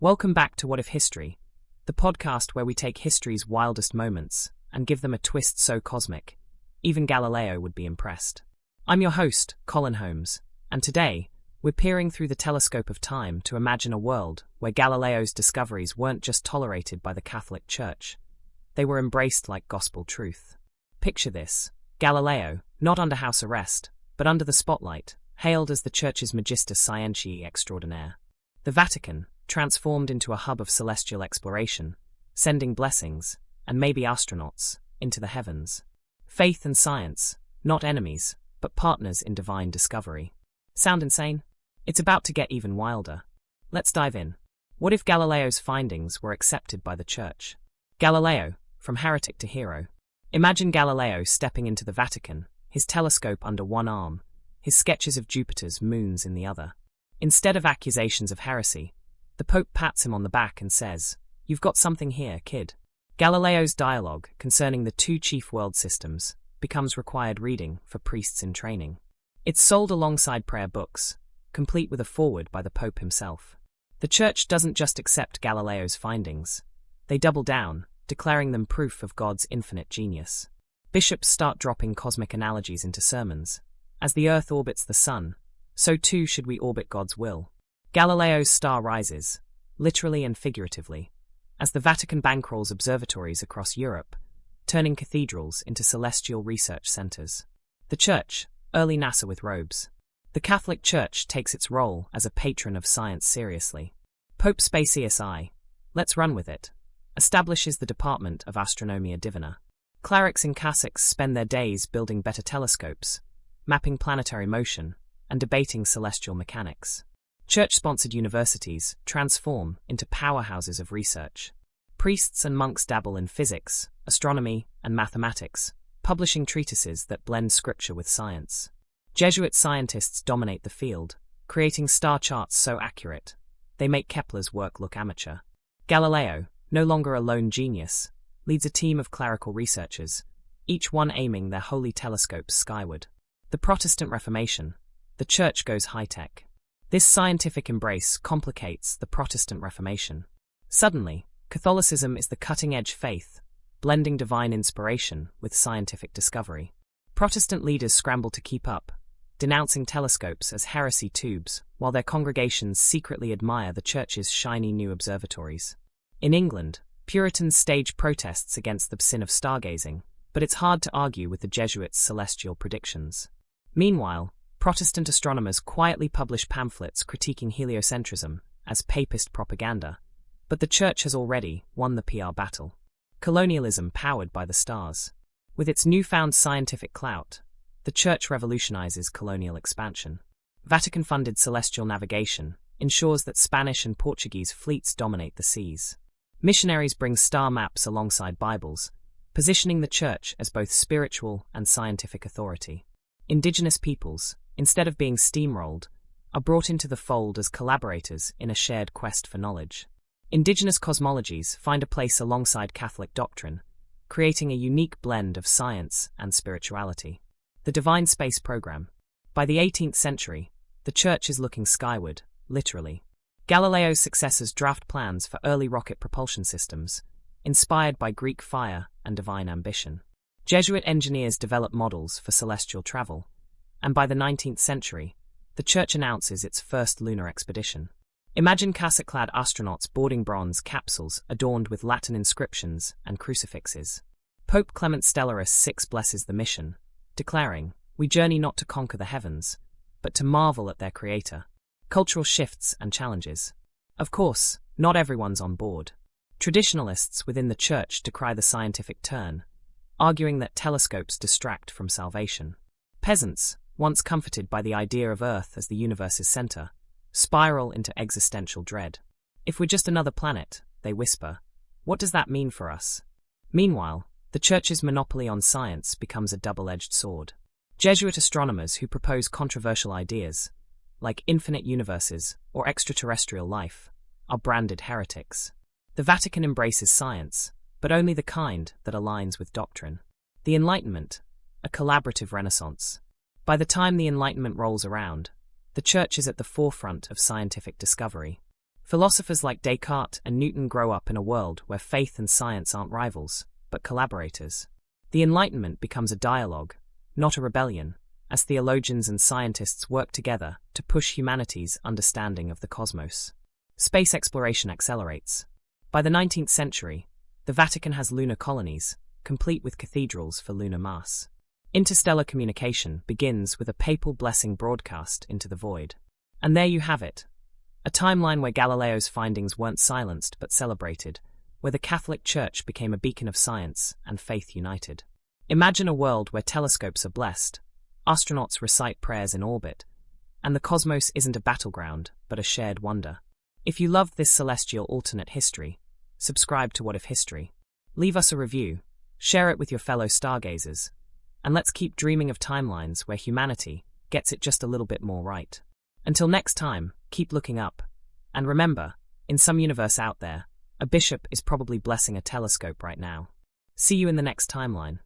Welcome back to What If History, the podcast where we take history's wildest moments and give them a twist so cosmic, even Galileo would be impressed. I'm your host, Colin Holmes, and today, we're peering through the telescope of time to imagine a world where Galileo's discoveries weren't just tolerated by the Catholic Church, they were embraced like gospel truth. Picture this: Galileo, not under house arrest, but under the spotlight, hailed as the Church's Magister Scientiae Extraordinaire. The Vatican, transformed into a hub of celestial exploration, sending blessings, and maybe astronauts, into the heavens. Faith and science, not enemies, but partners in divine discovery. Sound insane? It's about to get even wilder. Let's dive in. What if Galileo's findings were accepted by the Church? Galileo, from heretic to hero. Imagine Galileo stepping into the Vatican, his telescope under one arm, his sketches of Jupiter's moons in the other. Instead of accusations of heresy, the Pope pats him on the back and says, "You've got something here, kid." Galileo's dialogue concerning the two chief world systems becomes required reading for priests in training. It's sold alongside prayer books, complete with a foreword by the Pope himself. The Church doesn't just accept Galileo's findings. They double down, declaring them proof of God's infinite genius. Bishops start dropping cosmic analogies into sermons. As the Earth orbits the Sun, so too should we orbit God's will. Galileo's star rises, literally and figuratively, as the Vatican bankrolls observatories across Europe, turning cathedrals into celestial research centers. The Church, early NASA with robes. The Catholic Church takes its role as a patron of science seriously. Pope Spacius I, let's run with it, establishes the Department of Astronomy Divina. Clerics in cassocks spend their days building better telescopes, mapping planetary motion, and debating celestial mechanics. Church-sponsored universities transform into powerhouses of research. Priests and monks dabble in physics, astronomy, and mathematics, publishing treatises that blend scripture with science. Jesuit scientists dominate the field, creating star charts so accurate, they make Kepler's work look amateur. Galileo, no longer a lone genius, leads a team of clerical researchers, each one aiming their holy telescopes skyward. The Protestant Reformation, the Church goes high-tech. This scientific embrace complicates the Protestant Reformation. Suddenly, Catholicism is the cutting-edge faith, blending divine inspiration with scientific discovery. Protestant leaders scramble to keep up, denouncing telescopes as heresy tubes, while their congregations secretly admire the Church's shiny new observatories. In England, Puritans stage protests against the sin of stargazing, but it's hard to argue with the Jesuits' celestial predictions. Meanwhile, Protestant astronomers quietly publish pamphlets critiquing heliocentrism as papist propaganda, but the Church has already won the PR battle. Colonialism powered by the stars. With its newfound scientific clout, the Church revolutionizes colonial expansion. Vatican-funded celestial navigation ensures that Spanish and Portuguese fleets dominate the seas. Missionaries bring star maps alongside Bibles, positioning the Church as both spiritual and scientific authority. Indigenous peoples, instead of being steamrolled, are brought into the fold as collaborators in a shared quest for knowledge. Indigenous cosmologies find a place alongside Catholic doctrine, creating a unique blend of science and spirituality. The Divine Space Program. By the 18th century, the Church is looking skyward, literally. Galileo's successors draft plans for early rocket propulsion systems, inspired by Greek fire and divine ambition. Jesuit engineers develop models for celestial travel, and by the 19th century, the Church announces its first lunar expedition. Imagine cassock-clad astronauts boarding bronze capsules adorned with Latin inscriptions and crucifixes. Pope Clement Stellaris VI blesses the mission, declaring, "We journey not to conquer the heavens, but to marvel at their creator." Cultural shifts and challenges. Of course, not everyone's on board. Traditionalists within the Church decry the scientific turn, arguing that telescopes distract from salvation. Peasants, once comforted by the idea of Earth as the universe's center, spiral into existential dread. "If we're just another planet," they whisper, "what does that mean for us?" Meanwhile, the Church's monopoly on science becomes a double-edged sword. Jesuit astronomers who propose controversial ideas, like infinite universes or extraterrestrial life, are branded heretics. The Vatican embraces science, but only the kind that aligns with doctrine. The Enlightenment, a collaborative renaissance. By the time the Enlightenment rolls around, the Church is at the forefront of scientific discovery. Philosophers like Descartes and Newton grow up in a world where faith and science aren't rivals, but collaborators. The Enlightenment becomes a dialogue, not a rebellion, as theologians and scientists work together to push humanity's understanding of the cosmos. Space exploration accelerates. By the 19th century, the Vatican has lunar colonies, complete with cathedrals for lunar mass. Interstellar communication begins with a papal blessing broadcast into the void. And there you have it. A timeline where Galileo's findings weren't silenced but celebrated, where the Catholic Church became a beacon of science and faith united. Imagine a world where telescopes are blessed, astronauts recite prayers in orbit, and the cosmos isn't a battleground but a shared wonder. If you loved this celestial alternate history, subscribe to What If History. Leave us a review, share it with your fellow stargazers, and let's keep dreaming of timelines where humanity gets it just a little bit more right. Until next time, keep looking up. And remember, in some universe out there, a bishop is probably blessing a telescope right now. See you in the next timeline.